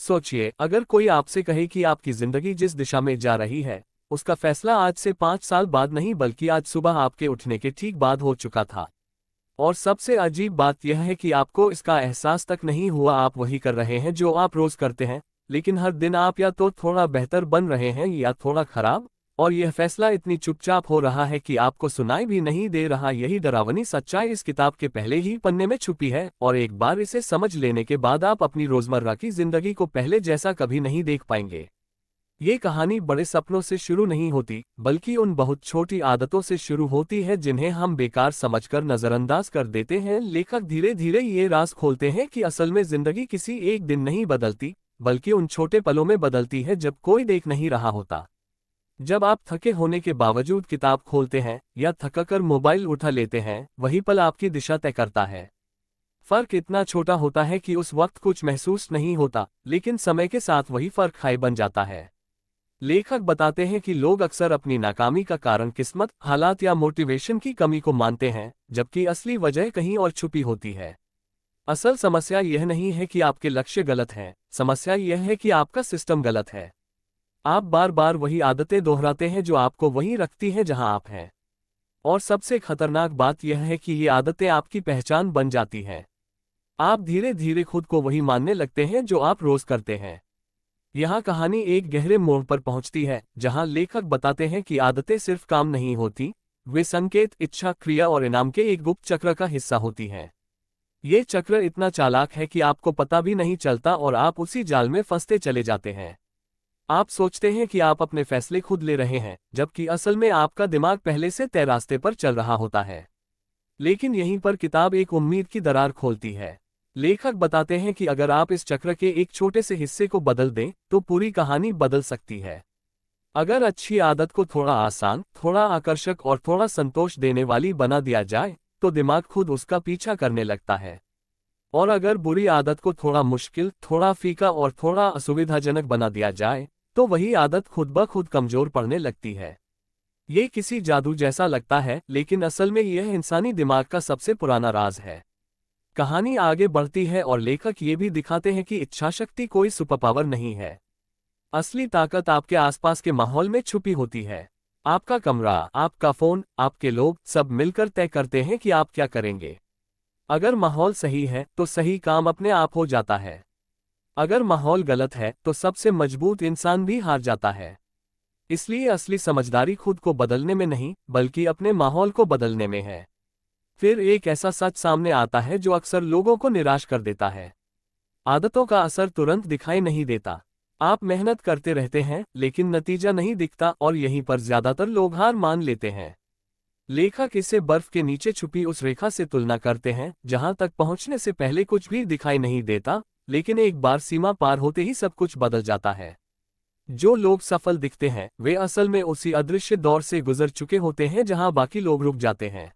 सोचिए, अगर कोई आपसे कहे कि आपकी जिंदगी जिस दिशा में जा रही है, उसका फैसला आज से 5 साल बाद नहीं बल्कि आज सुबह आपके उठने के ठीक बाद हो चुका था। और सबसे अजीब बात यह है कि आपको इसका एहसास तक नहीं हुआ। आप वही कर रहे हैं जो आप रोज करते हैं, लेकिन हर दिन आप या तो थोड़ा बेहतर बन रहे हैं या थोड़ा खराब। और यह फैसला इतनी चुपचाप हो रहा है कि आपको सुनाई भी नहीं दे रहा। यही डरावनी सच्चाई इस किताब के पहले ही पन्ने में छुपी है, और एक बार इसे समझ लेने के बाद आप अपनी रोजमर्रा की जिंदगी को पहले जैसा कभी नहीं देख पाएंगे। ये कहानी बड़े सपनों से शुरू नहीं होती, बल्कि उन बहुत छोटी आदतों से शुरू होती है जिन्हें हम बेकार समझकर नजरअंदाज कर देते हैं। लेखक धीरे धीरे ये राज खोलते हैं कि असल में जिंदगी किसी एक दिन नहीं बदलती, बल्कि उन छोटे पलों में बदलती है जब कोई देख नहीं रहा होता। जब आप थके होने के बावजूद किताब खोलते हैं या थककर मोबाइल उठा लेते हैं, वही पल आपकी दिशा तय करता है। फर्क इतना छोटा होता है कि उस वक्त कुछ महसूस नहीं होता, लेकिन समय के साथ वही फर्क खाई बन जाता है। लेखक बताते हैं कि लोग अक्सर अपनी नाकामी का कारण किस्मत, हालात या मोटिवेशन की कमी को मानते हैं, जबकि असली वजह कहीं और छुपी होती है। असल समस्या यह नहीं है कि आपके लक्ष्य गलत हैं, समस्या यह है कि आपका सिस्टम गलत है। आप बार बार वही आदतें दोहराते हैं जो आपको वहीं रखती हैं जहां आप हैं। और सबसे खतरनाक बात यह है कि ये आदतें आपकी पहचान बन जाती हैं। आप धीरे धीरे खुद को वही मानने लगते हैं जो आप रोज करते हैं। यहाँ कहानी एक गहरे मोड़ पर पहुंचती है, जहां लेखक बताते हैं कि आदतें सिर्फ काम नहीं होती, वे संकेत, इच्छा, क्रिया और इनाम के एक गुप्त चक्र का हिस्सा होती हैं। ये चक्र इतना चालाक है कि आपको पता भी नहीं चलता और आप उसी जाल में फंसते चले जाते हैं। आप सोचते हैं कि आप अपने फैसले खुद ले रहे हैं, जबकि असल में आपका दिमाग पहले से तय रास्ते पर चल रहा होता है। लेकिन यहीं पर किताब एक उम्मीद की दरार खोलती है। लेखक बताते हैं कि अगर आप इस चक्र के एक छोटे से हिस्से को बदल दें, तो पूरी कहानी बदल सकती है। अगर अच्छी आदत को थोड़ा आसान, थोड़ा आकर्षक और थोड़ा संतोष देने वाली बना दिया जाए, तो दिमाग खुद उसका पीछा करने लगता है। और अगर बुरी आदत को थोड़ा मुश्किल, थोड़ा फीका और थोड़ा असुविधाजनक बना दिया जाए, तो वही आदत खुद ब खुद कमजोर पड़ने लगती है। ये किसी जादू जैसा लगता है, लेकिन असल में यह इंसानी दिमाग का सबसे पुराना राज है। कहानी आगे बढ़ती है और लेखक ये भी दिखाते हैं कि इच्छाशक्ति कोई सुपर पावर नहीं है। असली ताकत आपके आसपास के माहौल में छुपी होती है। आपका कमरा, आपका फोन, आपके लोग सब मिलकर तय करते हैं कि आप क्या करेंगे। अगर माहौल सही है तो सही काम अपने आप हो जाता है। अगर माहौल गलत है तो सबसे मजबूत इंसान भी हार जाता है। इसलिए असली समझदारी खुद को बदलने में नहीं, बल्कि अपने माहौल को बदलने में है। फिर एक ऐसा सच सामने आता है जो अक्सर लोगों को निराश कर देता है। आदतों का असर तुरंत दिखाई नहीं देता। आप मेहनत करते रहते हैं, लेकिन नतीजा नहीं दिखता, और यहीं पर ज्यादातर लोग हार मान लेते हैं। लेखक इसे बर्फ के नीचे छुपी उस रेखा से तुलना करते हैं जहां तक पहुंचने से पहले कुछ भी दिखाई नहीं देता, लेकिन एक बार सीमा पार होते ही सब कुछ बदल जाता है। जो लोग सफल दिखते हैं, वे असल में उसी अदृश्य दौर से गुजर चुके होते हैं जहां बाकी लोग रुक जाते हैं।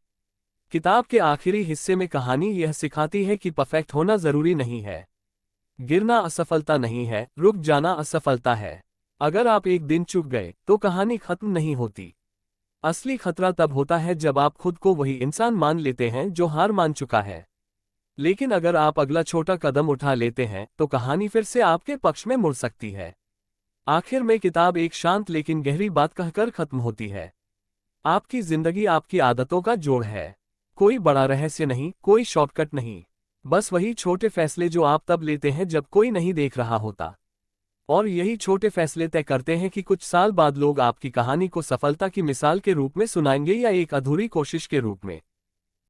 किताब के आखिरी हिस्से में कहानी यह सिखाती है कि परफेक्ट होना जरूरी नहीं है। गिरना असफलता नहीं है, रुक जाना असफलता है। अगर आप एक दिन चूक गए तो कहानी खत्म नहीं होती। असली खतरा तब होता है जब आप खुद को वही इंसान मान लेते हैं जो हार मान चुका है। लेकिन अगर आप अगला छोटा कदम उठा लेते हैं, तो कहानी फिर से आपके पक्ष में मुड़ सकती है। आखिर में किताब एक शांत लेकिन गहरी बात कहकर खत्म होती है। आपकी जिंदगी आपकी आदतों का जोड़ है। कोई बड़ा रहस्य नहीं, कोई शॉर्टकट नहीं, बस वही छोटे फैसले जो आप तब लेते हैं जब कोई नहीं देख रहा होता। और यही छोटे फैसले तय करते हैं कि कुछ साल बाद लोग आपकी कहानी को सफलता की मिसाल के रूप में सुनाएंगे या एक अधूरी कोशिश के रूप में।